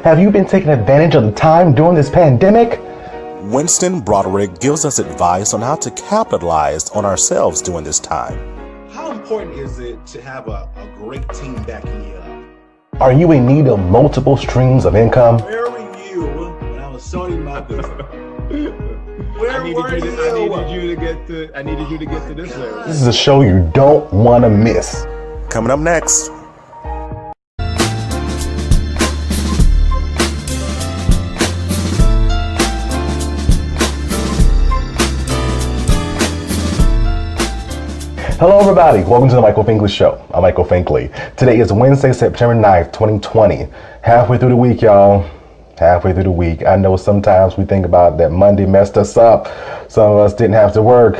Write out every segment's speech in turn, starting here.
Have you been taking advantage of the time during this pandemic? Winston Broderick gives us advice on how to capitalize on ourselves during this time. How important is it to have a great team backing you up? Are you in need of multiple streams of income? Where were you when I was starting my business? I needed you to get to this level. This is a show you don't want to miss. Coming up next. Hello everybody, welcome to the Michael Finkley Show. I'm Michael Finkley. Today is Wednesday, September 9th, 2020. Halfway through the week, y'all. Halfway through the week. I know sometimes we think about that Monday messed us up. Some of us didn't have to work.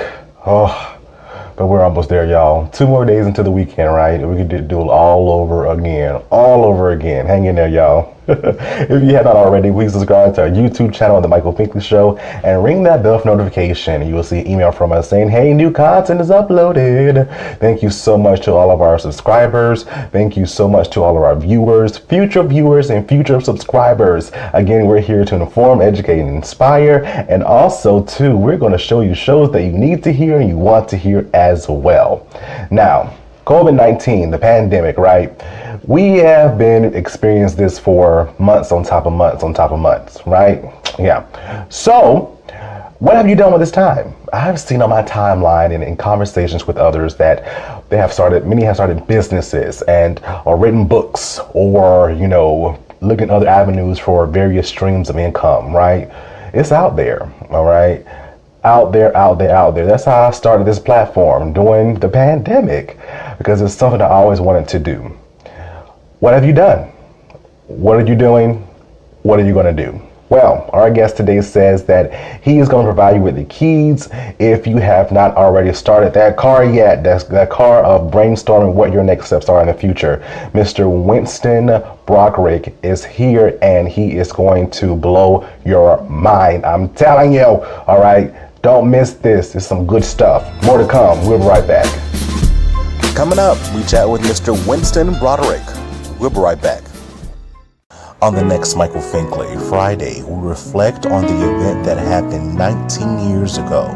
But we're almost there, y'all. 2 more days into the weekend, right? We can do it all over again. All over again. Hang in there, y'all. If you have not already, please subscribe to our YouTube channel, The Michael Finkley Show, and ring that bell for notification. You will see an email from us saying, hey, new content is uploaded. Thank you so much to all of our subscribers. Thank you so much to all of our viewers, and future subscribers. Again, we're here to inform, educate, and inspire. And also, too, we're going to show you shows that you need to hear and you want to hear as well. Now, COVID-19, the pandemic, right? We have been experiencing this for months on top of months on top of months, right? Yeah. So, what have you done with this time? I've seen on my timeline and in conversations with others that many have started businesses or written books or, looking at other avenues for various streams of income, right? It's out there, all right? Out there. That's how I started this platform during the pandemic, because it's something I always wanted to do. What have you done? What are you doing? What are you going to do? Well, our guest today says that he is going to provide you with the keys if you have not already started that car yet. That's that car of brainstorming what your next steps are in the future. Mr. Winston Broderick is here and he is going to blow your mind. I'm telling you, all right? Don't miss this. It's some good stuff. More to come. We'll be right back. Coming up, we chat with Mr. Winston Broderick. We'll be right back. On the next Michael Finkley, Friday, we reflect on the event that happened 19 years ago,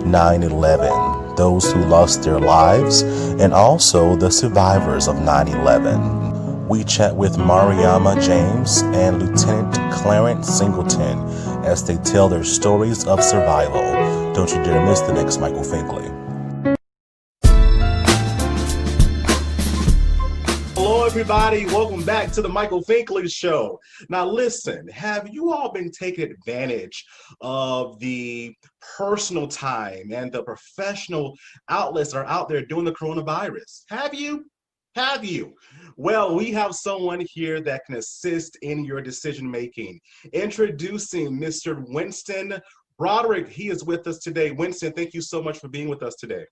9/11, those who lost their lives, and also the survivors of 9/11. We chat with Mariama James and Lieutenant Clarence Singleton as they tell their stories of survival. Don't you dare miss the next Michael Finkley. Hello, everybody. Welcome back to the Michael Finkley Show. Now, listen, have you all been taking advantage of the personal time and the professional outlets that are out there doing the coronavirus? Have you? Well, we have someone here that can assist in your decision making. Introducing Mr. Winston Broderick. He is with us today. Winston, thank you so much for being with us today.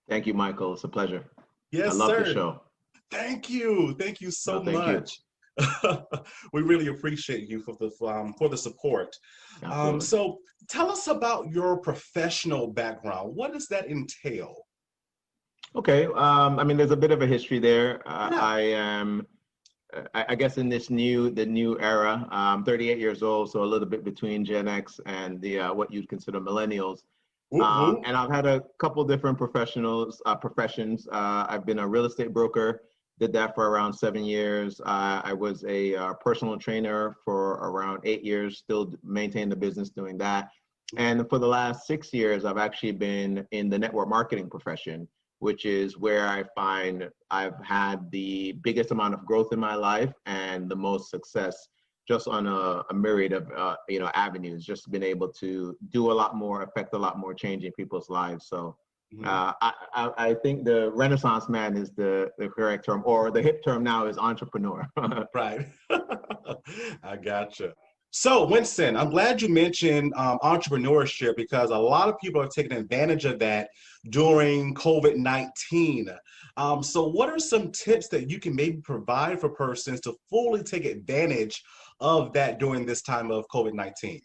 Thank you, Michael. It's a pleasure. Yes, I love sir. the show. Thank you so much. We really appreciate you for the support. So tell us about your professional background. What does that entail? Okay. There's a bit of a history there. I am, I guess, in the new era. I'm 38 years old, so a little bit between Gen X and the what you'd consider millennials. And I've had a couple different professions. I've been a real estate broker. Did that for around 7 years. I was a personal trainer for around 8 years. Still maintain the business doing that. And for the last 6 years, I've actually been in the network marketing profession, which is where I find I've had the biggest amount of growth in my life and the most success, just on a myriad of avenues. Just been able to do a lot more, affect a lot more change in people's lives. So I think the Renaissance man is the correct term, or the hip term now is entrepreneur. Right. I gotcha. So, Winston, I'm glad you mentioned entrepreneurship, because a lot of people are taking advantage of that during COVID-19. So what are some tips that you can maybe provide for persons to fully take advantage of that during this time of COVID-19?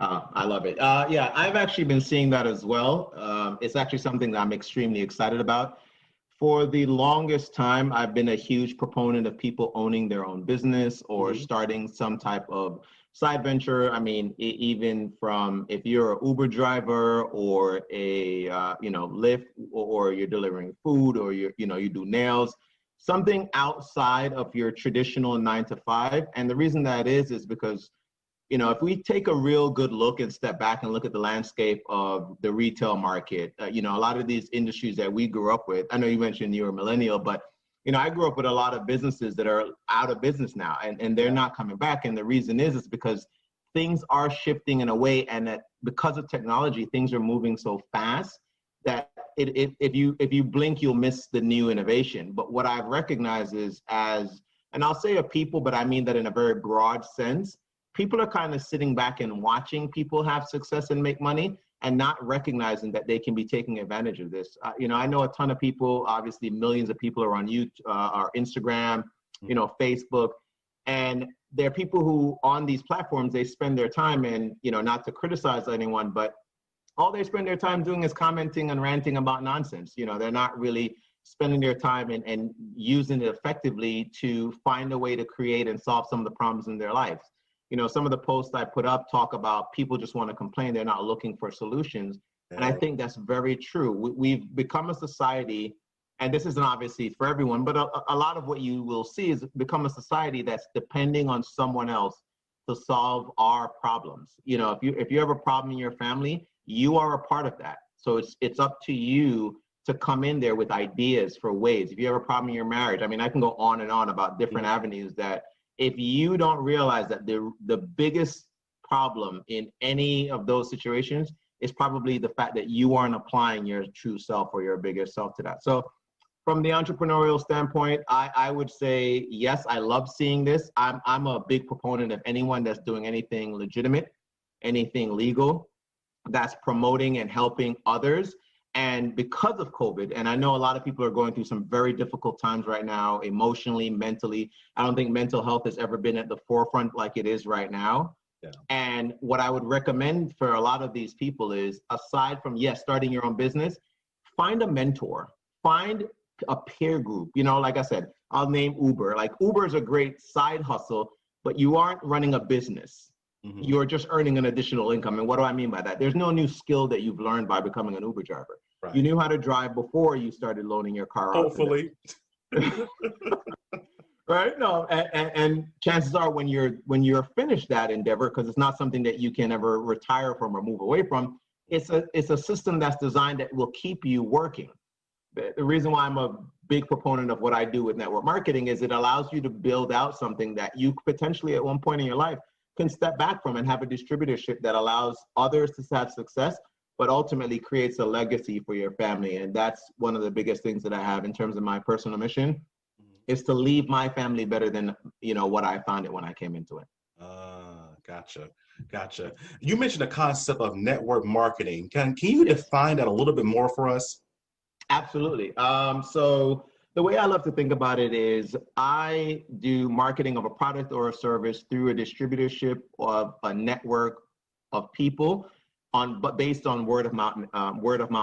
I love it. Yeah, I've actually been seeing that as well. It's actually something that I'm extremely excited about. For the longest time, I've been a huge proponent of people owning their own business or starting some type of side venture. I mean, even from if you're an Uber driver or a Lyft, or you're delivering food, or you do nails, something outside of your traditional 9 to 5. And the reason that is because if we take a real good look and step back and look at the landscape of the retail market, a lot of these industries that we grew up with, I know you mentioned you were a millennial, but, I grew up with a lot of businesses that are out of business now, and they're not coming back. And the reason is because things are shifting in a way, and that because of technology, things are moving so fast that if you blink, you'll miss the new innovation. But what I've recognized is, and I'll say a people, but I mean that in a very broad sense, people are kind of sitting back and watching people have success and make money, and not recognizing that they can be taking advantage of this. I know a ton of people, obviously millions of people are on YouTube, or Instagram, Facebook, and there are people who on these platforms, they spend their time, and, not to criticize anyone, but all they spend their time doing is commenting and ranting about nonsense. They're not really spending their time and using it effectively to find a way to create and solve some of the problems in their lives. Some of the posts I put up talk about people just want to complain. They're not looking for solutions. Yeah. And I think that's very true. We've become a society, and this isn't obviously for everyone, but a lot of what you will see is become a society that's depending on someone else to solve our problems. If you have a problem in your family, you are a part of that. So it's up to you to come in there with ideas for ways. If you have a problem in your marriage, I mean, I can go on and on about different avenues that, if you don't realize that the biggest problem in any of those situations is probably the fact that you aren't applying your true self or your bigger self to that. So from the entrepreneurial standpoint, I would say, yes, I love seeing this. I'm a big proponent of anyone that's doing anything legitimate, anything legal, that's promoting and helping others. And because of COVID, and I know a lot of people are going through some very difficult times right now, emotionally, mentally. I don't think mental health has ever been at the forefront like it is right now. Yeah. And what I would recommend for a lot of these people is, aside from, yes, starting your own business, find a mentor, find a peer group. Like I said, I'll name Uber. Like, Uber is a great side hustle, but you aren't running a business. Mm-hmm. You're just earning an additional income. And what do I mean by that? There's no new skill that you've learned by becoming an Uber driver. Right. You knew how to drive before you started loaning your car out. Hopefully. Right? No, and chances are when you're finished that endeavor, because it's not something that you can ever retire from or move away from, it's a system that's designed that will keep you working. The reason why I'm a big proponent of what I do with network marketing is it allows you to build out something that you potentially at one point in your life can step back from and have a distributorship that allows others to have success, but ultimately creates a legacy for your family. And that's one of the biggest things that I have in terms of my personal mission, is to leave my family better than, what I found it when I came into it. Gotcha. You mentioned the concept of network marketing. Can you define that a little bit more for us? Absolutely. So the way I love to think about it is, I do marketing of a product or a service through a distributorship of a network of people, but based on word of mouth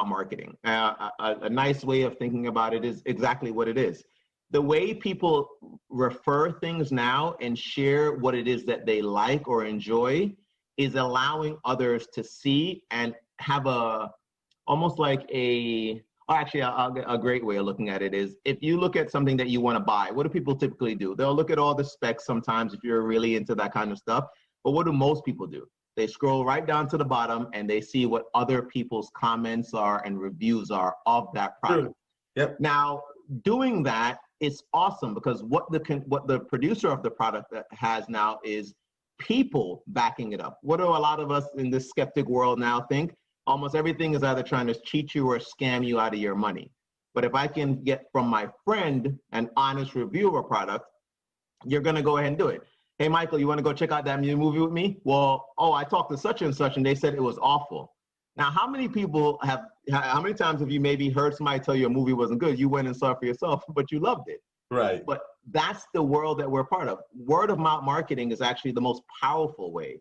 marketing. A nice way of thinking about it is exactly what it is. The way people refer things now and share what it is that they like or enjoy is allowing others to see and have almost like a great way of looking at it is, if you look at something that you want to buy, what do people typically do? They'll look at all the specs sometimes if you're really into that kind of stuff. But what do most people do? They scroll right down to the bottom and they see what other people's comments are and reviews are of that product. Yep. Now, doing that is awesome, because what the producer of the product has now is people backing it up. What do a lot of us in this skeptic world now think? Almost everything is either trying to cheat you or scam you out of your money. But if I can get from my friend an honest review of a product, you're going to go ahead and do it. Hey, Michael, you want to go check out that new movie with me? Well, I talked to such and such and they said it was awful. Now, how many times have you maybe heard somebody tell you a movie wasn't good? You went and saw it for yourself, but you loved it. Right. But that's the world that we're part of. Word of mouth marketing is actually the most powerful way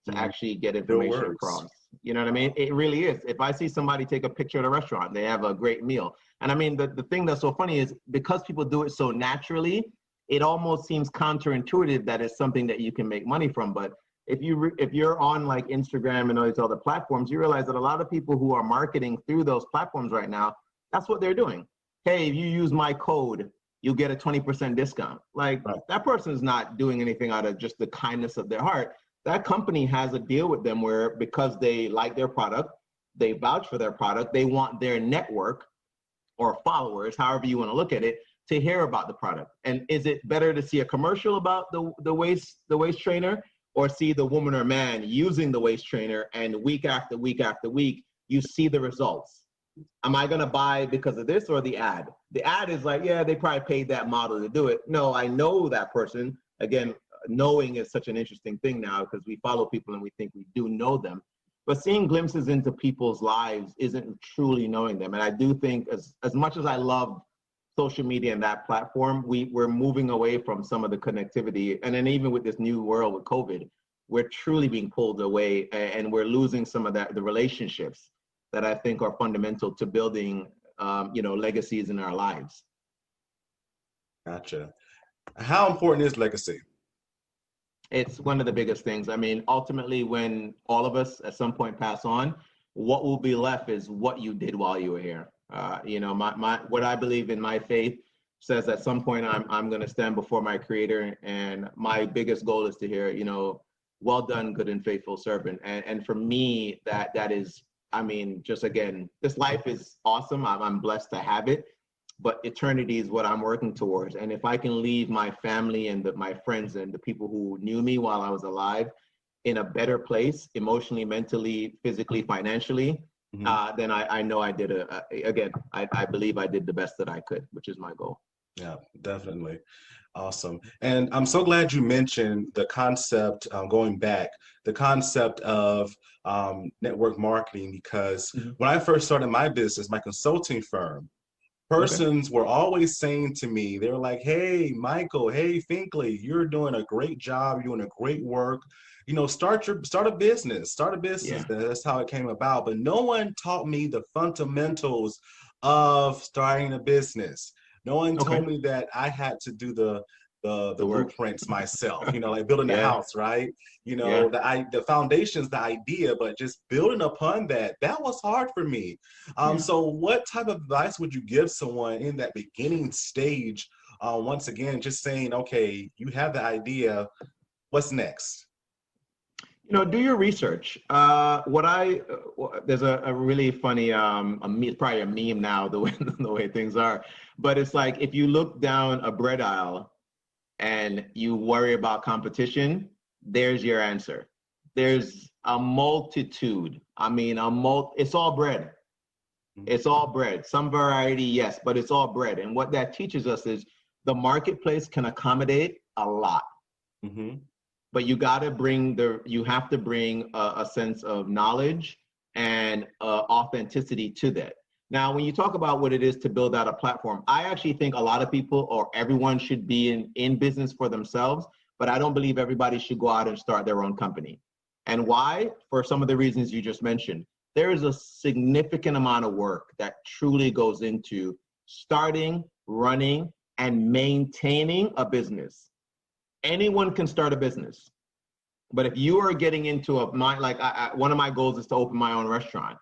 to actually get information across. You know what I mean? It really is. If I see somebody take a picture at a restaurant, they have a great meal. And I mean, the thing that's so funny is because people do it so naturally, it almost seems counterintuitive that it's something that you can make money from. But if you're on like Instagram and all these other platforms, you realize that a lot of people who are marketing through those platforms right now, that's what they're doing. Hey, if you use my code, you'll get a 20% discount. Like that person is not doing anything out of just the kindness of their heart. That company has a deal with them where because they like their product, they vouch for their product, they want their network or followers, however you want to look at it, to hear about the product. And is it better to see a commercial about the waist trainer or see the woman or man using the waist trainer and week after week after week, you see the results? Am I going to buy because of this or the ad? The ad is like, yeah, they probably paid that model to do it. No, I know that person. Again, knowing is such an interesting thing now because we follow people and we think we do know them. But seeing glimpses into people's lives isn't truly knowing them. And I do think as much as I love social media and that platform, we're moving away from some of the connectivity. And then even with this new world with COVID, we're truly being pulled away and we're losing some of the relationships that I think are fundamental to building, legacies in our lives. Gotcha. How important is legacy? It's one of the biggest things. I mean, ultimately, when all of us at some point pass on, what will be left is what you did while you were here. What I believe in my faith says at some point I'm going to stand before my Creator, and my biggest goal is to hear, well done, good and faithful servant. And for me, that is, I mean, just again, this life is awesome. I'm blessed to have it, but eternity is what I'm working towards. And if I can leave my family and my friends and the people who knew me while I was alive in a better place, emotionally, mentally, physically, financially, then I know I did I believe I did the best that I could, which is my goal. Yeah, definitely. Awesome. And I'm so glad you mentioned the concept, going back, the concept of network marketing, because when I first started my business, my consulting firm, persons were always saying to me, they were like, hey, Michael, hey, Finkley, you're doing a great job, you're doing a great work. Start a business. Yeah. That's how it came about. But no one taught me the fundamentals of starting a business. No one told me that I had to do the blueprints myself, like building a house, right? The foundation's the idea, but just building upon that was hard for me. So what type of advice would you give someone in that beginning stage? Once again, just saying, okay, you have the idea, what's next? Do your research. There's a really funny, it's probably a meme now, the way things are, but it's like, if you look down a bread aisle and you worry about competition, there's your answer. There's a multitude. I mean, it's all bread. It's all bread. Some variety, yes, but it's all bread. And what that teaches us is the marketplace can accommodate a lot. But you have to bring a sense of knowledge and authenticity to that. Now, when you talk about what it is to build out a platform, I actually think a lot of people or everyone should be in business for themselves, but I don't believe everybody should go out and start their own company. And why? For some of the reasons you just mentioned. There is a significant amount of work that truly goes into starting, running, and maintaining a business. Anyone can start a business. But if you are getting into one of my goals is to open my own restaurant.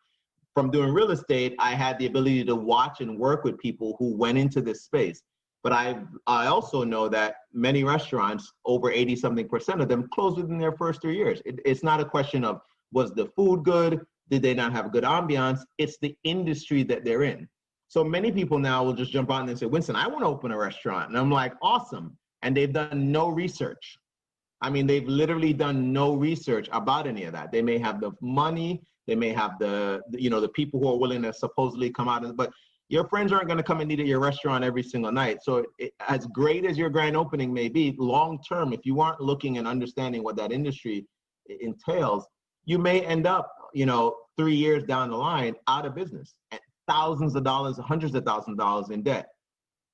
From doing real estate, I had the ability to watch and work with people who went into this space. But I also know that many restaurants, over 80-something% of them, close within their first 3 years. It's not a question of, was the food good? Did they not have a good ambiance? It's the industry that they're in. So many people now will just jump on and say, Winston, I want to open a restaurant. And I'm like, awesome. And they've done no research. I mean, they've literally done no research about any of that. They may have the money, they may have the people who are willing to supposedly come out, but your friends aren't going to come and eat at your restaurant every single night. So as great as your grand opening may be, long term, if you aren't looking and understanding what that industry entails, you may end up, 3 years down the line out of business and thousands of dollars, hundreds of thousands of dollars in debt.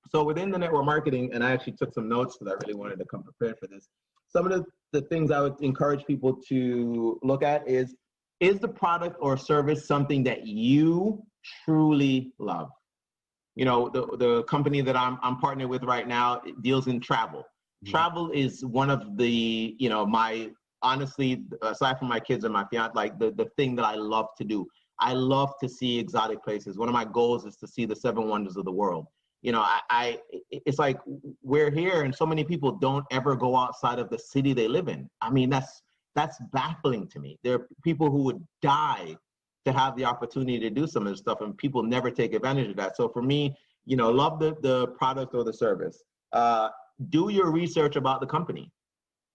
So within the network marketing, and I actually took some notes because I really wanted to come prepared for this. Some of the things I would encourage people to look at is is the product or service something that you truly love? You know, the company that I'm partnered with right now deals in travel. Travel is one of the, you know, my, honestly, aside from my kids and my fiance, like the thing that I love to do. I love to see exotic places. One of my goals is to see the 7 wonders of the world. You know, it's like we're here and so many people don't ever go outside of the city they live in. I mean, that's baffling to me. There are people who would die to have the opportunity to do some of this stuff, and people never take advantage of that. So for me, you know, love the product or the service. Do your research about the company.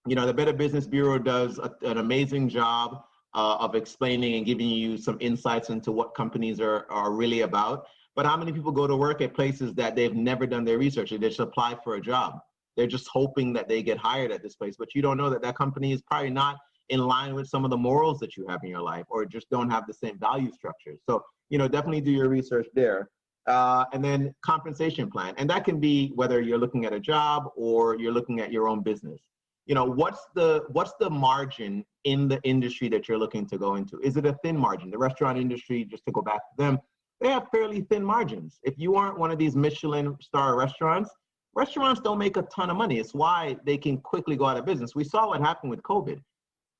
You know, the Better Business Bureau does an amazing job of explaining and giving you some insights into what companies are really about. But how many people go to work at places that they've never done their research? They just apply for a job. They're just hoping that they get hired at this place, but you don't know that that company is probably not in line with some of the morals that you have in your life, or just don't have the same value structures. So, you know, definitely do your research there. And then compensation plan. And that can be whether you're looking at a job or you're looking at your own business. You know, what's the margin in the industry that you're looking to go into? Is it a thin margin? The restaurant industry, just to go back to them, they have fairly thin margins. If you aren't one of these Michelin star restaurants don't make a ton of money. It's why they can quickly go out of business. We saw what happened with COVID.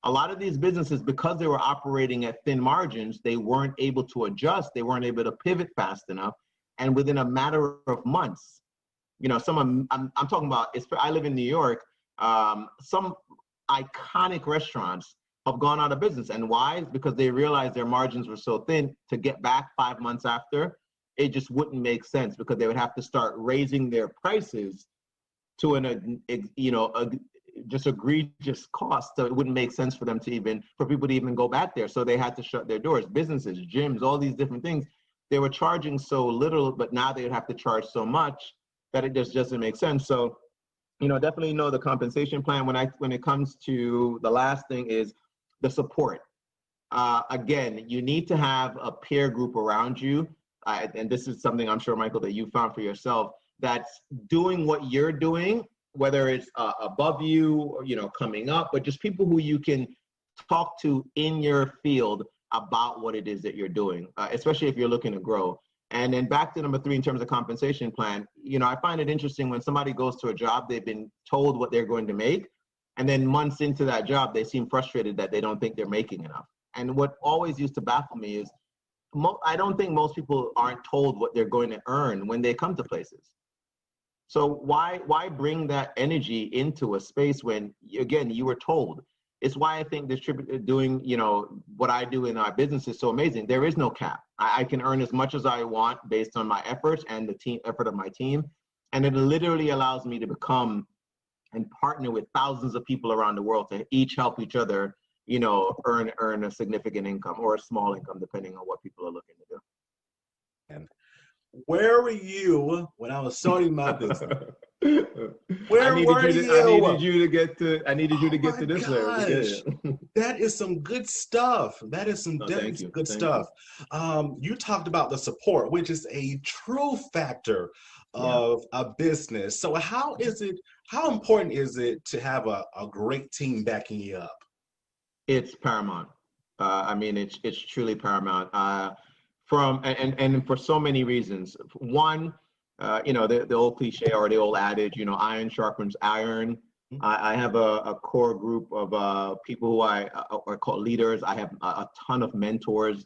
A lot of these businesses, because they were operating at thin margins, they weren't able to adjust. They weren't able to pivot fast enough. And within a matter of months, you know, I'm talking about, I live in New York, some iconic restaurants have gone out of business. And why? Because they realized their margins were so thin. To get back 5 months after, it just wouldn't make sense, because they would have to start raising their prices to just egregious cost. So it wouldn't make sense for people to even go back there. So they had to shut their doors. Businesses, gyms, all these different things, they were charging so little, but now they would have to charge so much that it just doesn't make sense. So, you know, definitely know the compensation plan. When it comes to the last thing is the support. Again, you need to have a peer group around you. And this is something I'm sure, Michael, that you found for yourself, that's doing what you're doing, whether it's above you or, you know, coming up, but just people who you can talk to in your field about what it is that you're doing, especially if you're looking to grow. And then back to number 3, in terms of compensation plan, you know, I find it interesting when somebody goes to a job, they've been told what they're going to make, and then months into that job, they seem frustrated that they don't think they're making enough. And what always used to baffle me is, I don't think most people aren't told what they're going to earn when they come to places. So why bring that energy into a space when, again, you were told? It's why I think doing, you know, what I do in our business is so amazing. There is no cap. I can earn as much as I want based on my efforts and the team effort of my team. And it literally allows me to become and partner with thousands of people around the world to each help each other, you know, earn a significant income or a small income, depending on what people are looking to do. And where were you when I was starting my business? Where were you? I needed you to get to this level. That is some good stuff. That is some definitely good stuff. You talked about the support, which is a true factor of a business. So how important is it to have a great team backing you up? It's paramount. I mean, it's truly paramount. And for so many reasons. One, you know, the old cliche or the old adage, you know, iron sharpens iron. I have a core group of people who I call leaders. I have a ton of mentors.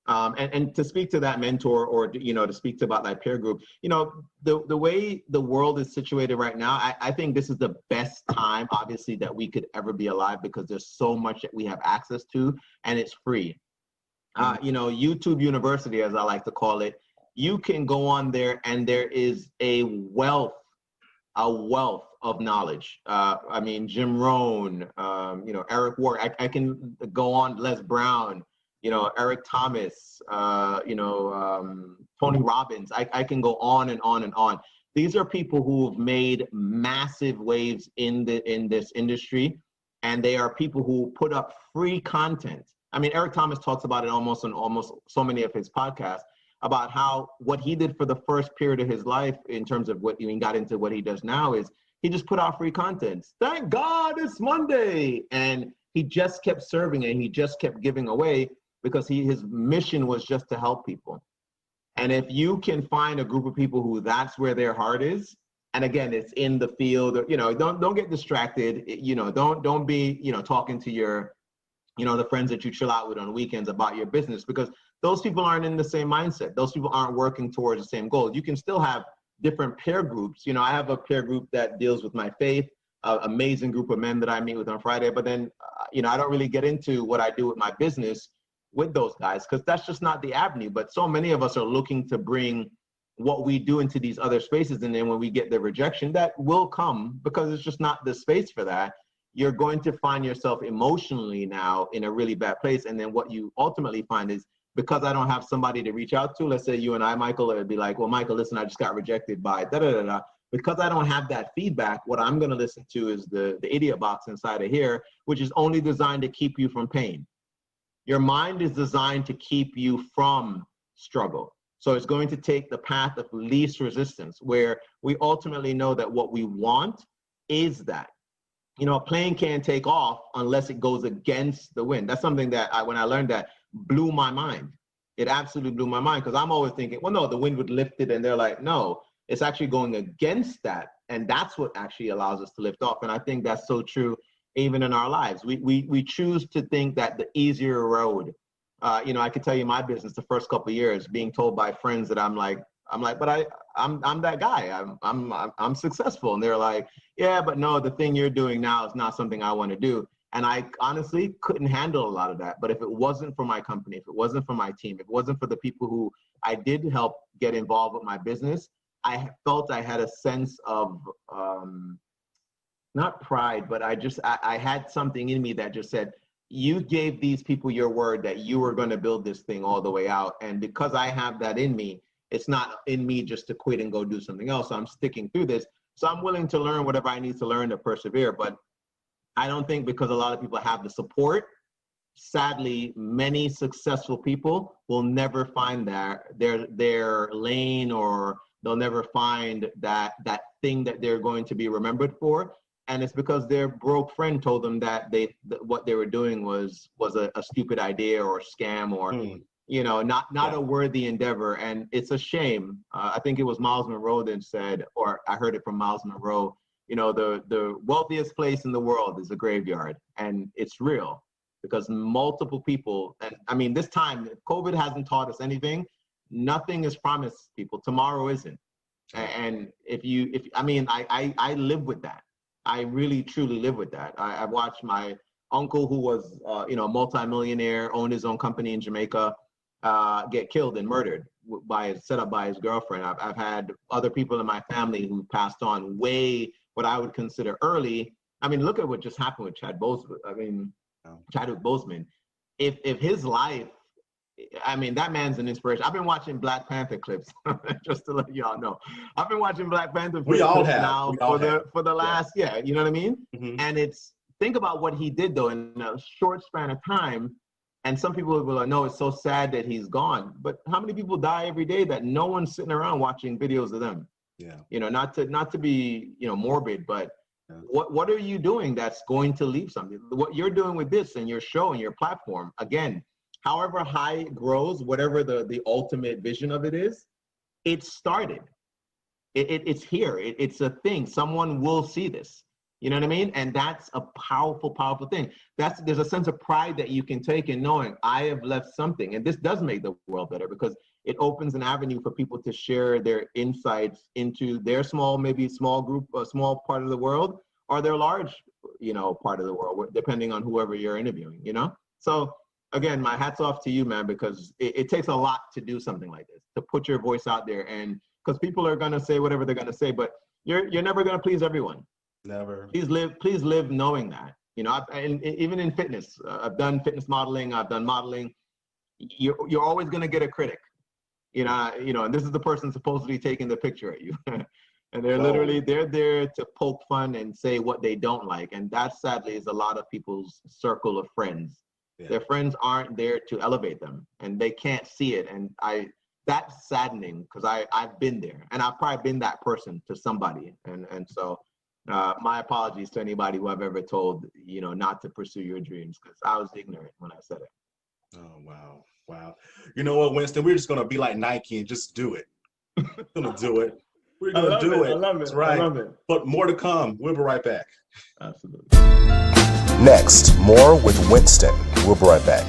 And to speak to that mentor, or, you know, to speak to about that peer group, you know, the way the world is situated right now, I think this is the best time, obviously, that we could ever be alive, because there's so much that we have access to, and it's free. You know, YouTube University, as I like to call it, you can go on there and there is a wealth of knowledge. I mean, Jim Rohn, you know, Eric Ward, I can go on, Les Brown, you know, Eric Thomas, you know, Tony Robbins. I can go on and on and on. These are people who have made massive waves in this industry, and they are people who put up free content. I mean, Eric Thomas talks about it almost so many of his podcasts, about how what he did for the first period of his life in terms of what he got into what he does now is he just put out free content. Thank God it's Monday. And he just kept serving and he just kept giving away. because his mission was just to help people. And if you can find a group of people who that's where their heart is, and again, it's in the field, you know, don't get distracted, you know, don't be, you know, talking to your, you know, the friends that you chill out with on weekends about your business, because those people aren't in the same mindset. Those people aren't working towards the same goal. You can still have different peer groups. You know, I have a peer group that deals with my faith, amazing group of men that I meet with on Friday, but then, you know, I don't really get into what I do with my business with those guys, because that's just not the avenue. But so many of us are looking to bring what we do into these other spaces. And then when we get the rejection, that will come because it's just not the space for that. You're going to find yourself emotionally now in a really bad place. And then what you ultimately find is, because I don't have somebody to reach out to, let's say you and I, Michael, it would be like, well, Michael, listen, I just got rejected by da-da-da-da. Because I don't have that feedback, what I'm going to listen to is the idiot box inside of here, which is only designed to keep you from pain. Your mind is designed to keep you from struggle. So it's going to take the path of least resistance, where we ultimately know that what we want is that. You know, a plane can't take off unless it goes against the wind. That's something that when I learned that, blew my mind. It absolutely blew my mind, because I'm always thinking, well, no, the wind would lift it. And they're like, no, it's actually going against that. And that's what actually allows us to lift off. And I think that's so true even in our lives. We choose to think that the easier road, you know, I could tell you my business, the first couple of years, being told by friends that I'm like, but I'm that guy. I'm successful. And they're like, yeah, but no, the thing you're doing now is not something I want to do. And I honestly couldn't handle a lot of that. But if it wasn't for my company, if it wasn't for my team, if it wasn't for the people who I did help get involved with my business, I felt I had a sense of, not pride, but I had something in me that just said, you gave these people your word that you were going to build this thing all the way out. And because I have that in me, it's not in me just to quit and go do something else. So I'm sticking through this. So I'm willing to learn whatever I need to learn to persevere. But I don't think, because a lot of people have the support, sadly, many successful people will never find their lane, or they'll never find that thing that they're going to be remembered for. And it's because their broke friend told them that what they were doing was a stupid idea or a scam, or you know, not a worthy endeavor. And it's a shame. I think it was Miles Monroe that said, or I heard it from Miles Monroe, you know, the wealthiest place in the world is a graveyard. And it's real, because multiple people, and I mean, this time, if COVID hasn't taught us anything, nothing is promised people. Tomorrow isn't. And I live with that. I really, truly live with that. I watched my uncle, who was, you know, a multimillionaire, owned his own company in Jamaica, get killed and murdered set up by his girlfriend. I've had other people in my family who passed on way what I would consider early. I mean, look at what just happened with Chadwick Boseman. If his life, I mean, that man's an inspiration. I've been watching Black Panther clips, just to let y'all know. I've been watching Black Panther clips now for the last, you know what I mean? Mm-hmm. And think about what he did, though, in a short span of time. And some people will be like, no, it's so sad that he's gone. But how many people die every day that no one's sitting around watching videos of them? Yeah. You know, not to be, you know, morbid, but what are you doing that's going to leave something? What you're doing with this and your show and your platform, again, however high it grows, whatever the ultimate vision of it is, it started. It's here. It's a thing. Someone will see this. You know what I mean? And that's a powerful, powerful thing. There's a sense of pride that you can take in knowing I have left something. And this does make the world better, because it opens an avenue for people to share their insights into their maybe small group, a small part of the world, or their large, you know, part of the world, depending on whoever you're interviewing, you know? So again, my hat's off to you, man, because it takes a lot to do something like this, to put your voice out there. And because people are going to say whatever they're going to say, but you're never going to please everyone. Never. Please live knowing that, you know, and even in fitness, I've done fitness modeling, I've done modeling. You're always going to get a critic, you know, and this is the person supposedly taking the picture at you. And they're there to poke fun and say what they don't like. And that, sadly, is a lot of people's circle of friends. Yeah. Their friends aren't there to elevate them, and they can't see it. And that's saddening, because I've been there, and I've probably been that person to somebody. And so my apologies to anybody who I've ever told, you know, not to pursue your dreams, because I was ignorant when I said it. Oh, wow. Wow. You know what, Winston? We're just going to be like Nike and just do it. We're going to do it. We're I going to love do it. I it. love That's it. I right. love it. But more to come. We'll be right back. Absolutely. Next, more with Winston. We'll be right back.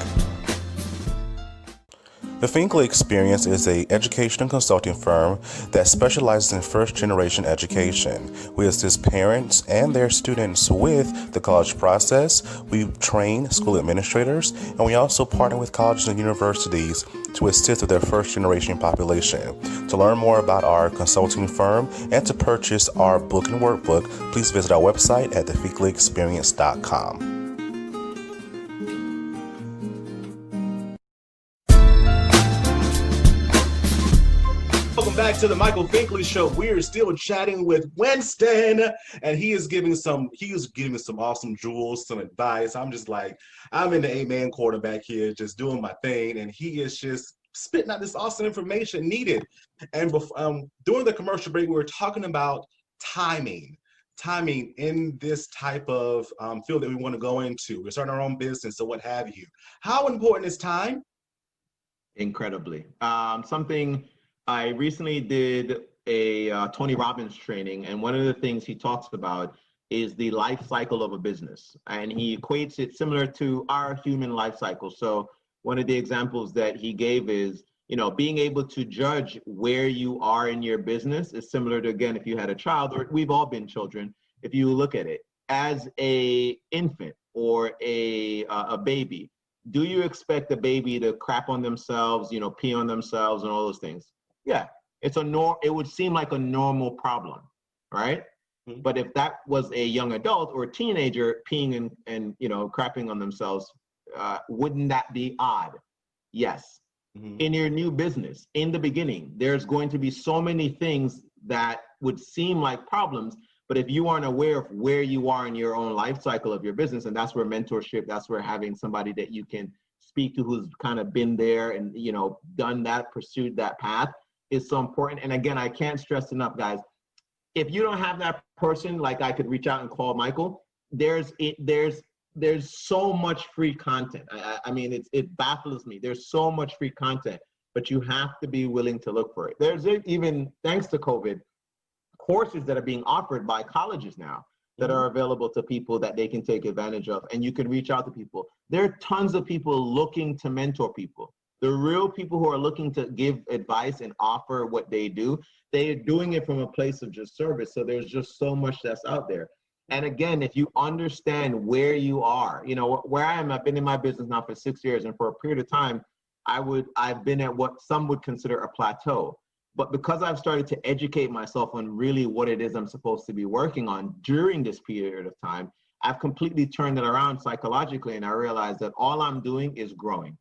The Finkley Experience is an education and consulting firm that specializes in first-generation education. We assist parents and their students with the college process. We train school administrators, and we also partner with colleges and universities to assist with their first-generation population. To learn more about our consulting firm and to purchase our book and workbook, please visit our website at thefinkleyexperience.com. Welcome back to the Michael Finkley Show. We're still chatting with Winston, and he is giving some awesome jewels, some advice. I'm just like, I'm in the 8-man quarterback here, just doing my thing, and he is just spitting out this awesome information needed. And during the commercial break, we were talking about timing in this type of field that we want to go into. We're starting our own business, so what have you. How important is time? Incredibly. Something I recently did a Tony Robbins training, and one of the things he talks about is the life cycle of a business, and he equates it similar to our human life cycle. So one of the examples that he gave is, being able to judge where you are in your business is similar to, again, if you had a child, or we've all been children. If you look at it as a infant or a baby, do you expect the baby to crap on themselves, pee on themselves and all those things? Yeah, it would seem like a normal problem, right? Mm-hmm. But if that was a young adult or a teenager peeing and crapping on themselves, wouldn't that be odd? Yes. Mm-hmm. In your new business, in the beginning, there's going to be so many things that would seem like problems, but if you aren't aware of where you are in your own life cycle of your business, and that's where mentorship, that's where having somebody that you can speak to who's kind of been there and done that, pursued that path, is so important. And again, I can't stress enough, guys, if you don't have that person, like I could reach out and call Michael, there's so much free content. I mean, it baffles me. There's so much free content, but you have to be willing to look for it. There's even, thanks to COVID, courses that are being offered by colleges now that are available to people that they can take advantage of, and you can reach out to people. There are tons of people looking to mentor people. The real people who are looking to give advice and offer what they do, they are doing it from a place of just service. So there's just so much that's out there. And again, if you understand where you are, where I am, I've been in my business now for 6 years, and for a period of time, I've been at what some would consider a plateau. But because I've started to educate myself on really what it is I'm supposed to be working on during this period of time, I've completely turned it around psychologically, and I realized that all I'm doing is growing.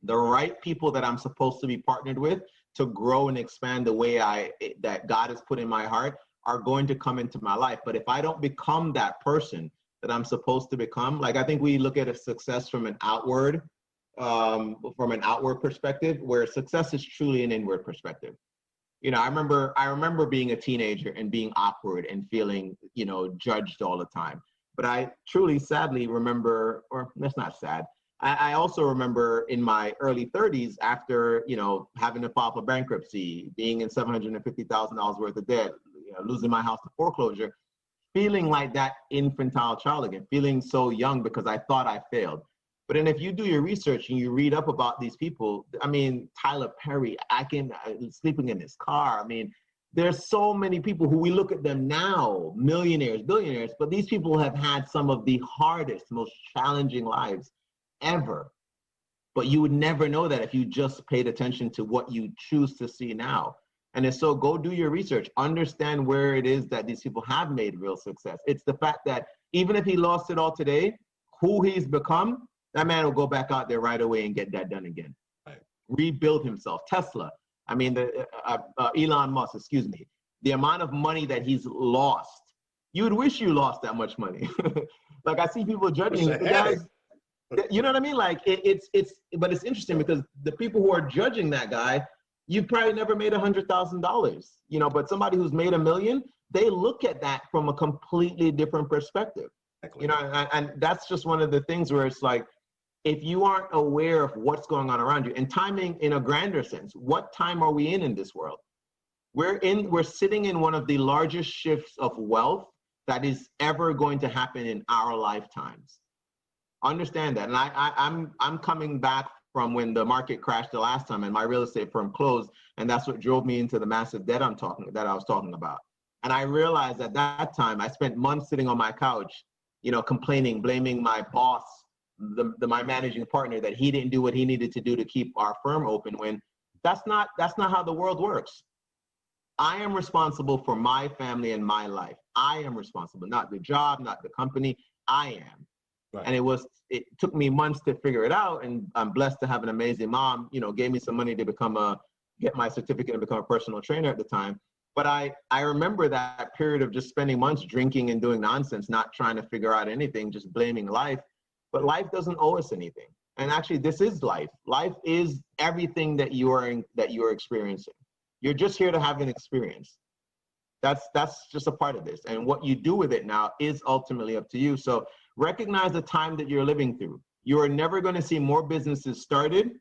The right people that I'm supposed to be partnered with to grow and expand the way that God has put in my heart are going to come into my life. But if I don't become that person that I'm supposed to become, like I think we look at a success from an outward perspective, where success is truly an inward perspective. I remember being a teenager and being awkward and feeling, judged all the time. But I truly, sadly remember, or that's not sad, I also remember in my early 30s, after, having to file for bankruptcy, being in $750,000 worth of debt, losing my house to foreclosure, feeling like that infantile child again, feeling so young because I thought I failed. But then if you do your research and you read up about these people, I mean, Tyler Perry, sleeping in his car. I mean, there's so many people who we look at them now, millionaires, billionaires, but these people have had some of the hardest, most challenging lives ever. But you would never know that if you just paid attention to what you choose to see now. And so go do your research, understand where it is that these people have made real success. It's the fact that even if he lost it all today, who he's become, that man will go back out there right away and get that done again. Right. Rebuild himself. Tesla, Elon Musk, the amount of money that he's lost, you would wish you lost that much money. Like I see people judging the guys, you know what I mean? Like but it's interesting because the people who are judging that guy, you've probably never made $100,000, but somebody who's made $1 million, they look at that from a completely different perspective. Exactly. And that's just one of the things where it's like, if you aren't aware of what's going on around you, and timing in a grander sense, what time are we in this world? We're sitting in one of the largest shifts of wealth that is ever going to happen in our lifetimes. Understand that. And I'm coming back from when the market crashed the last time and my real estate firm closed, and that's what drove me into the massive debt I was talking about. And I realized at that time I spent months sitting on my couch, complaining, blaming my boss, my managing partner, that he didn't do what he needed to do to keep our firm open, when that's not how the world works. I am responsible for my family and my life. I am responsible, not the job, not the company. I am. Right. And it took me months to figure it out. And I'm blessed to have an amazing mom, gave me some money to get my certificate and become a personal trainer at the time. But I remember that period of just spending months drinking and doing nonsense, not trying to figure out anything, just blaming life. But life doesn't owe us anything. And actually, this is life. Life is everything that you are experiencing. You're just here to have an experience. That's just a part of this. And what you do with it now is ultimately up to you. So recognize the time that you're living through. You are never going to see more businesses started.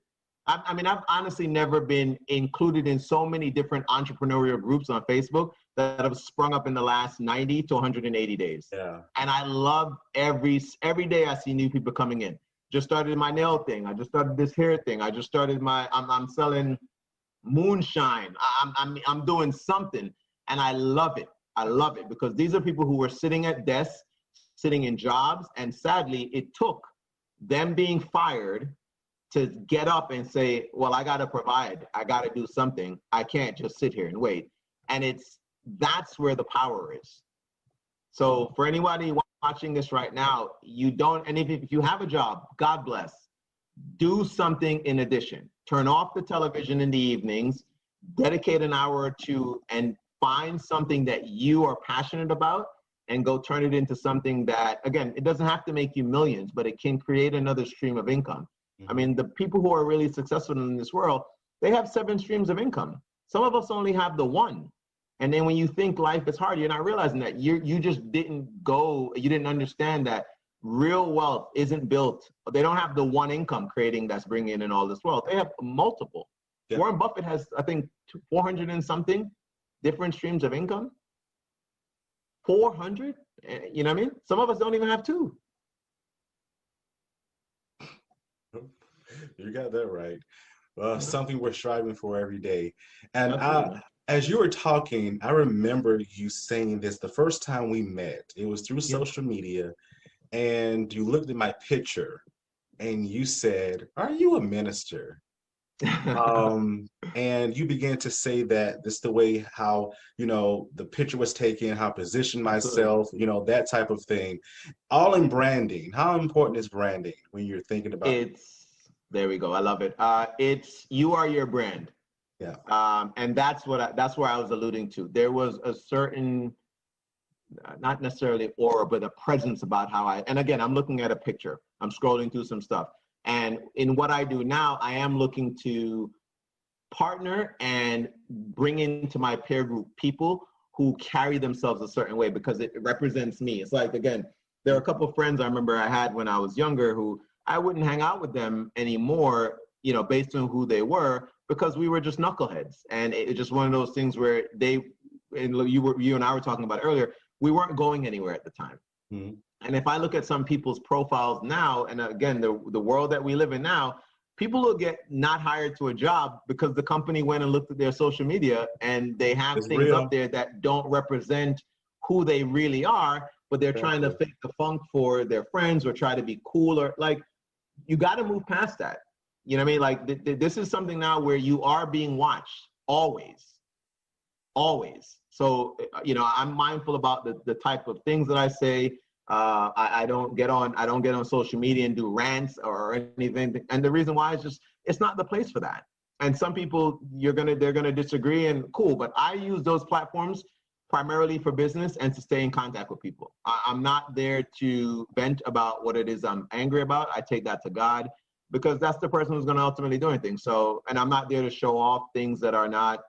I mean, I've honestly never been included in so many different entrepreneurial groups on Facebook that have sprung up in the last 90 to 180 days. Yeah. And I love every day I see new people coming in. Just started my nail thing. I just started this hair thing. I just started I'm selling moonshine. I'm doing something, and I love it. I love it because these are people who were sitting at desks, sitting in jobs, and sadly, it took them being fired to get up and say, well, I got to provide. I got to do something. I can't just sit here and wait. And that's where the power is. So for anybody watching this right now, and if you have a job, God bless, do something in addition. Turn off the television in the evenings, dedicate an hour or two, and find something that you are passionate about and go turn it into something that, again, it doesn't have to make you millions, but it can create another stream of income. I mean, the people who are really successful in this world, they have 7 streams of income. Some of us only have the 1. And then when you think life is hard, you're not realizing that you didn't understand that real wealth isn't built. They don't have the 1 income creating that's bringing in all this wealth. They have multiple. Yeah. Warren Buffett has, I think, 400 and something different streams of income. 400, you know what I mean? Some of us don't even have 2. You got that right. Something we're striving for every day. And as you were talking, I remember you saying this the first time we met. It was through social media, and you looked at my picture and you said, "Are you a minister?" And you began to say that this is the way how, the picture was taken, how I positioned myself, that type of thing. All in branding. How important is branding when you're thinking about it? There we go. I love it. You are your brand. Yeah. And that's where I was alluding to. There was a certain, not necessarily aura, but a presence about and again, I'm looking at a picture. I'm scrolling through some stuff. And in what I do now, I am looking to partner and bring into my peer group people who carry themselves a certain way because it represents me. It's like, again, there are a couple of friends I remember I had when I was younger who I wouldn't hang out with them anymore, based on who they were, because we were just knuckleheads. And it's just one of those things where you and I were talking about earlier, we weren't going anywhere at the time. Mm-hmm. And if I look at some people's profiles now, and again, the world that we live in now, people will get not hired to a job because the company went and looked at their social media and they have things up there that don't represent who they really are, but they're trying to fake the funk for their friends or try to be cool, or like, you got to move past that. You know what I mean? Like this is something now where you are being watched always. So, I'm mindful about the type of things that I say. I don't get on social media and do rants or anything. And the reason why is just, it's not the place for that. And some people, they're going to disagree, and cool. But I use those platforms primarily for business and to stay in contact with people. I'm not there to vent about what it is I'm angry about. I take that to God because that's the person who's going to ultimately do anything. So, and I'm not there to show off things that are not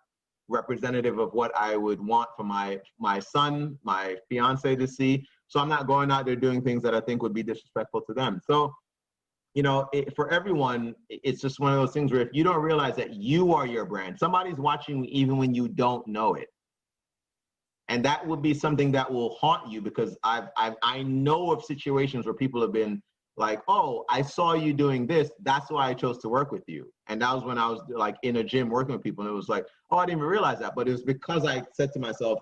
representative of what I would want for my son, my fiance to see. So I'm not going out there doing things that I think would be disrespectful to them. So for everyone, it's just one of those things where if you don't realize that you are your brand, somebody's watching even when you don't know it. And that would be something that will haunt you, because I know of situations where people have been like, oh, I saw you doing this, that's why I chose to work with you. And that was when I was like in a gym working with people, and it was like, oh, I didn't even realize that. But it was because I said to myself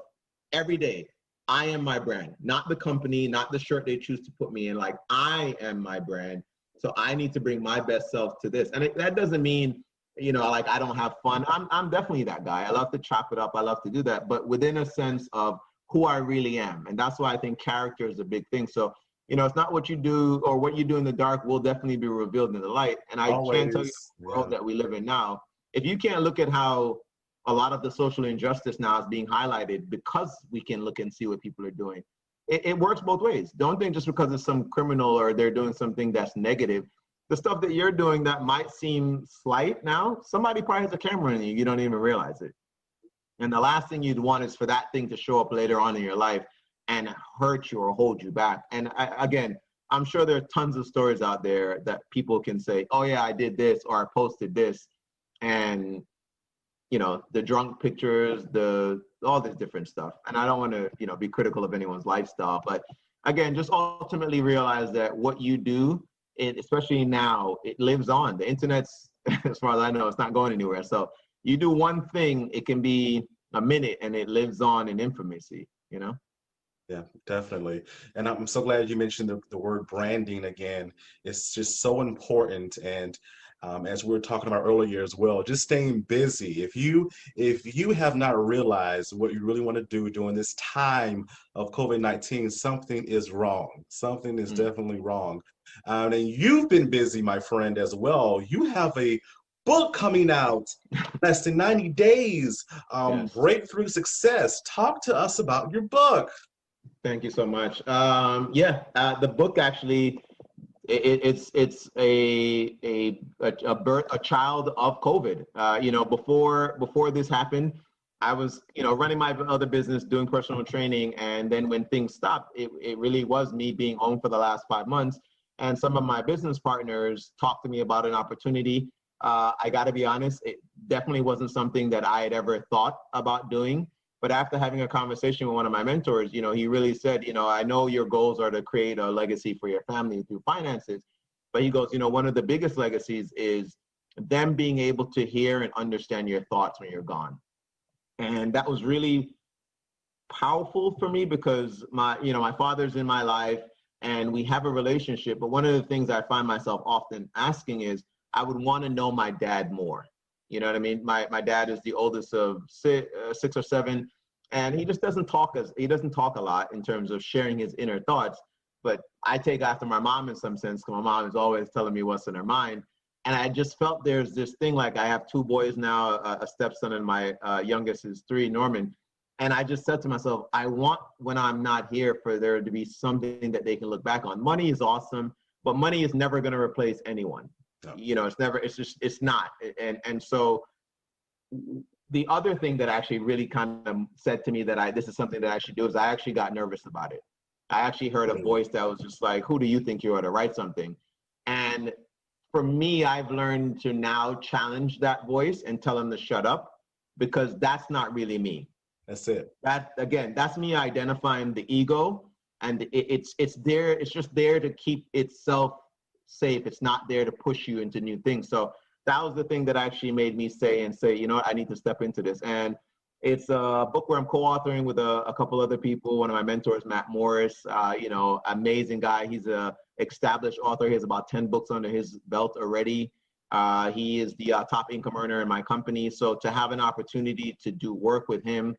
every day, I am my brand, not the company, not the shirt they choose to put me in. Like, I am my brand. So I need to bring my best self to this. And that doesn't mean, like I don't have fun. I'm definitely that guy. I love to chop it up. I love to do that, but within a sense of who I really am. And that's why I think character is a big thing. So, it's not what you do or what you do in the dark will definitely be revealed in the light. And I can't tell you the world that we live in now. If you can't look at how a lot of the social injustice now is being highlighted, because we can look and see what people are doing. It works both ways. Don't think just because it's some criminal or they're doing something that's negative. The stuff that you're doing that might seem slight now, somebody probably has a camera in you, you don't even realize it. And the last thing you'd want is for that thing to show up later on in your life and hurt you or hold you back. And again, I'm sure there are tons of stories out there that people can say, oh yeah, I did this, or I posted this. And the drunk pictures, all this different stuff. And I don't want to, be critical of anyone's lifestyle, but again, just ultimately realize that what you do, especially now, it lives on. The internet's, as far as I know, it's not going anywhere. So you do one thing, it can be a minute and it lives on in infamy, Yeah, definitely. And I'm so glad you mentioned the word branding again. It's just so important. And as we were talking about earlier as well, just staying busy. If you have not realized what you really want to do during this time of COVID-19, something is wrong. Something is definitely wrong. And you've been busy, my friend, as well. You have a book coming out less than 90 days, Yes. Breakthrough Success. Talk to us about your book. Thank you so much. The book actually, it's a child of COVID. Before this happened, I was running my other business, doing personal training, and then when things stopped, it really was me being home for the last 5 months. And some of my business partners talked to me about an opportunity. I got to be honest, it definitely wasn't something that I had ever thought about doing. But after having a conversation with one of my mentors, he really said, I know your goals are to create a legacy for your family through finances. But he goes, one of the biggest legacies is them being able to hear and understand your thoughts when you're gone. And that was really powerful for me, because my father's in my life and we have a relationship. But one of the things I find myself often asking is, I would want to know my dad more. You know what I mean? My dad is the oldest of six or seven, and he just doesn't talk a lot in terms of sharing his inner thoughts. But I take after my mom in some sense, because my mom is always telling me what's in her mind. And I just felt there's this thing, like I have 2 boys now, a stepson, and my youngest is 3, Norman. And I just said to myself, I want, when I'm not here, for there to be something that they can look back on. Money is awesome, but money is never going to replace anyone. No. It's not. And so the other thing that actually really kind of said to me that this is something that I should do is I actually got nervous about it. I actually heard a voice that was just like, who do you think you are to write something? And for me, I've learned to now challenge that voice and tell him to shut up, because that's not really me. That's it. That's me identifying the ego, and it's there. It's just there to keep itself safe. It's not there to push you into new things. So that was the thing that actually made me say, I need to step into this. And it's a book where I'm co-authoring with a couple other people. One of my mentors, Matt Morris, amazing guy. He's a established author. He has about 10 books under his belt already. He is the top income earner in my company. So to have an opportunity to do work with him,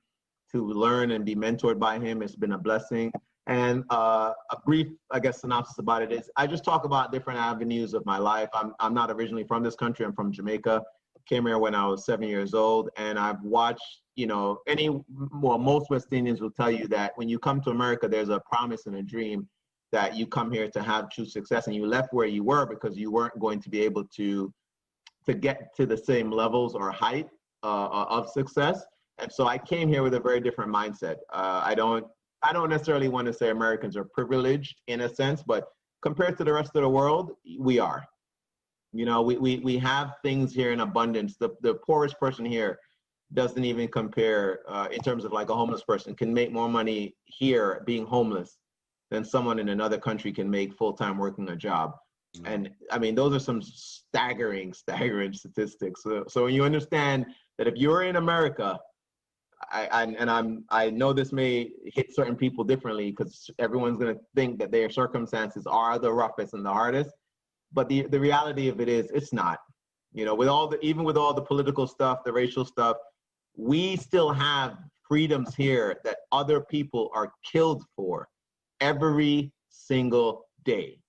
to learn and be mentored by him, it's been a blessing. And a brief, synopsis about it is, I just talk about different avenues of my life. I'm not originally from this country. I'm from Jamaica. Came here when I was 7 years old. And I've watched, most West Indians will tell you that when you come to America, there's a promise and a dream that you come here to have true success. And you left where you were because you weren't going to be able to get to the same levels or height of success. And so I came here with a very different mindset. I don't necessarily want to say Americans are privileged in a sense, but compared to the rest of the world, we are. You know, we have things here in abundance. The poorest person here doesn't even compare in terms of like a homeless person can make more money here being homeless than someone in another country can make full-time working a job. And I mean, those are some staggering statistics. So when you understand that if you're in America, I know this may hit certain people differently because everyone's going to think that their circumstances are the roughest and the hardest. But the reality of it is, it's not. You know, even with all the political stuff, the racial stuff, we still have freedoms here that other people are killed for every single day.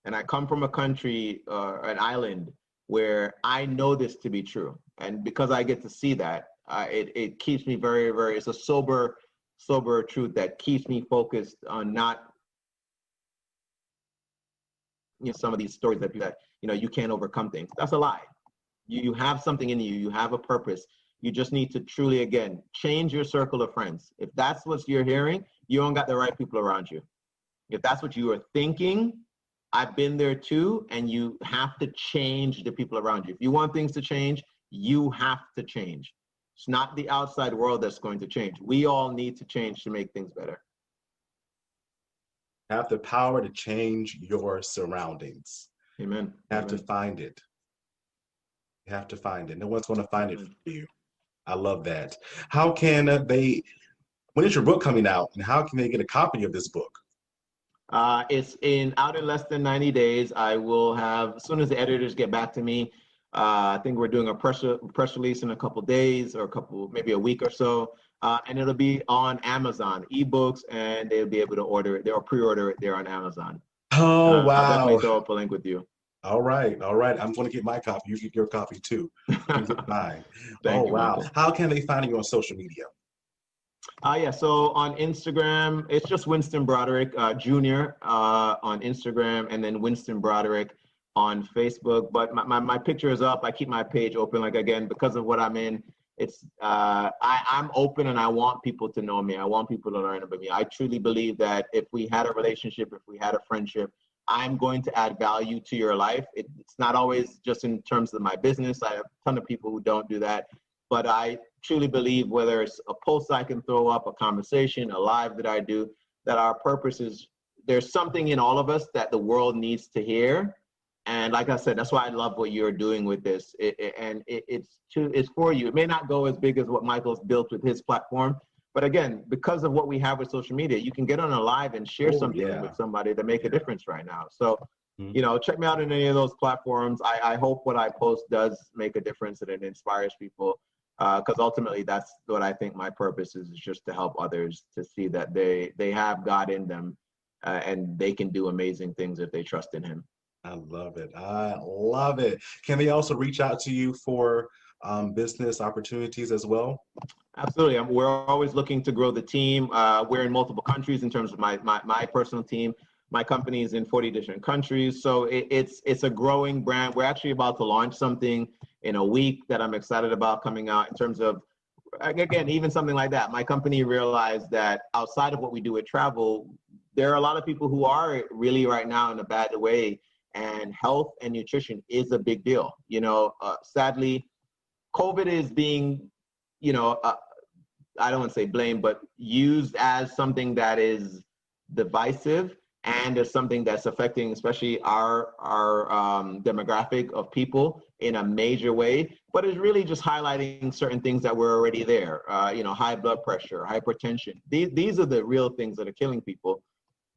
And I come from a country, an island, where I know this to be true. And because I get to see that, it keeps me very, very, it's a sober truth that keeps me focused on not, you know, some of these stories that you know, you can't overcome things. That's a lie. You have something in you, you have a purpose. You just need to truly, again, change your circle of friends. If that's what you're hearing, you don't got the right people around you. If that's what you are thinking, I've been there too, and you have to change the people around you. If you want things to change, you have to change. It's not the outside world that's going to change. We all need to change to make things better. Have the power to change your surroundings. Amen. You have to find it. You have to find it. No one's going to find it for you. I love that. How can when is your book coming out, and how can they get a copy of this book? It's out in less than 90 days. I will have, as soon as the editors get back to me, I think we're doing a press release in a couple days, or maybe a week or so. And it'll be on Amazon, ebooks, and they'll be able to order it. They'll pre-order it there on Amazon. Oh, wow. I'll definitely throw up a link with you. All right. I'm going to get my copy. You get your copy too. You get mine. Thank you, wow. Michael. How can they find you on social media? Yeah, so on Instagram, it's just Winston Broderick Jr. On Instagram, and then Winston Broderick on Facebook. But my picture is up. I keep my page open, like, again, because of what I'm in. It's I'm open, and I want people to know me. I want people to learn about me. I truly believe that if we had a relationship, if we had a friendship, I'm going to add value to your life. It's not always just in terms of my business. I have a ton of people who don't do that. But I truly believe, whether it's a post I can throw up, a conversation, a live that I do, that our purpose is, there's something in all of us that the world needs to hear. And like I said, that's why I love what you're doing with this. It's for you. It may not go as big as what Michael's built with his platform, but again, because of what we have with social media, you can get on a live and share something with somebody to make a difference right now. So, you know, check me out on any of those platforms. I hope what I post does make a difference and it inspires people. Because ultimately, that's what I think my purpose is just to help others to see that they have God in them, and they can do amazing things if they trust in Him. I love it. I love it. Can they also reach out to you for business opportunities as well? Absolutely. We're always looking to grow the team. We're in multiple countries in terms of my personal team. My company is in 40 different countries. So it's a growing brand. We're actually about to launch something in a week that I'm excited about coming out in terms of, again, even something like that. My company realized that outside of what we do with travel, there are a lot of people who are really right now in a bad way, and health and nutrition is a big deal. You know, sadly, COVID is being, you know, I don't want to say blame, but used as something that is divisive, and as something that's affecting especially our demographic of people in a major way, but it's really just highlighting certain things that were already there. You know, high blood pressure, hypertension. These are the real things that are killing people.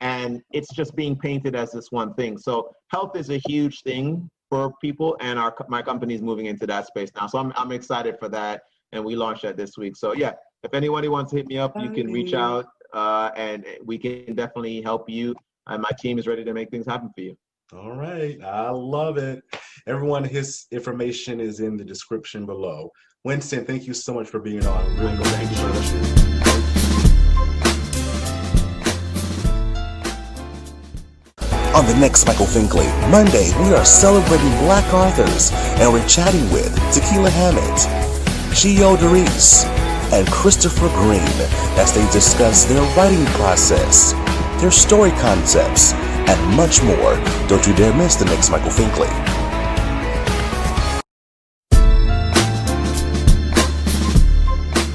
And it's just being painted as this one thing. So health is a huge thing for people, and my company is moving into that space now. So I'm excited for that, and we launched that this week. So yeah, if anybody wants to hit me up, you can reach out, and we can definitely help you. And my team is ready to make things happen for you. All right. I love it. Everyone, his information is in the description below. Winston, thank you so much for being on. Really Thank you, brother. On the next Michael Finkley, Monday, we are celebrating Black authors, and we're chatting with Tequila Hammett, Gio DeReese, and Christopher Green as they discuss their writing process, their story concepts, and much more. Don't you dare miss the next Michael Finkley.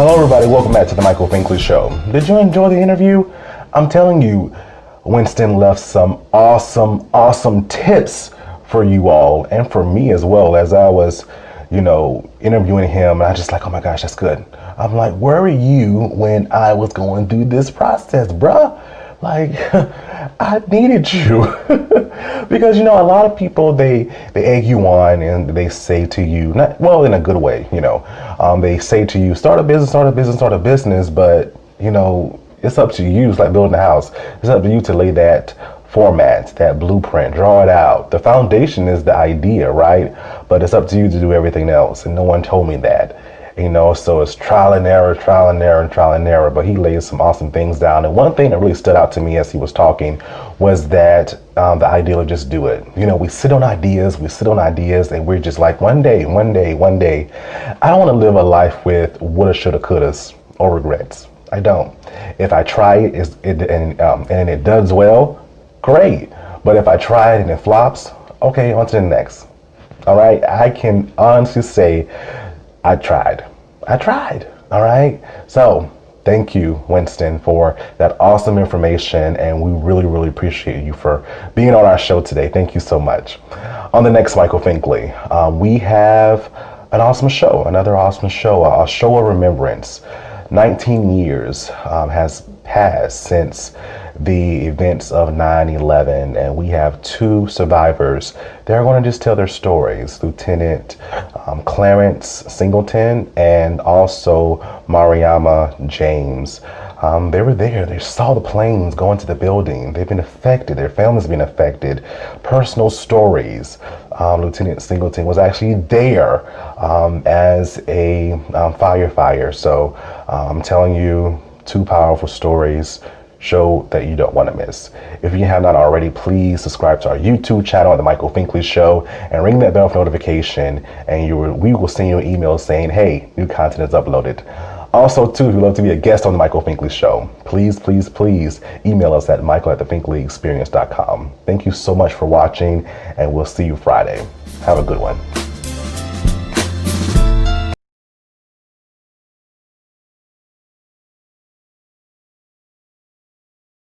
Hello everybody, welcome back to the Michael Finkley Show. Did you enjoy the interview? I'm telling you, Winston left some awesome tips for you all and for me as well as I was, interviewing him, and I just like, oh my gosh, that's good. I'm like, where were you when I was going through this process, bruh? Like, I needed you. Because, a lot of people, they egg you on and they say to you, well, in a good way, they say to you, start a business, but, it's up to you. It's like building a house. It's up to you to lay that format, that blueprint, draw it out. The foundation is the idea, right? But it's up to you to do everything else. And no one told me that. So it's trial and error. But he laid some awesome things down. And one thing that really stood out to me as he was talking was that the idea of just do it. We sit on ideas, and we're just like, one day. I don't want to live a life with woulda, shoulda, couldas, or regrets. I don't. If I try it, and it does well, great. But if I try it and it flops, okay, on to the next. All right. I can honestly say I tried. All right. So thank you, Winston, for that awesome information. And we really appreciate you for being on our show today. Thank you so much. On the next Michael Finkley, we have another awesome show, a show of remembrance. 19 years has passed since the events of 9/11, and we have two survivors. They're going to just tell their stories. Lieutenant Clarence Singleton and also Mariama James. They were there. They saw the planes go into the building. They've been affected. Their family's been affected. Personal stories. Lieutenant Singleton was actually there as a firefighter. So I'm telling you, two powerful stories. Show that you don't want to miss. If you have not already, please subscribe to our YouTube channel at The Michael Finkley Show and ring that bell for notification, and we will send you an email saying, hey, new content is uploaded. Also, too, if you'd love to be a guest on The Michael Finkley Show, please email us at michael@thefinkleyexperience.com. Thank you so much for watching, and we'll see you Friday. Have a good one.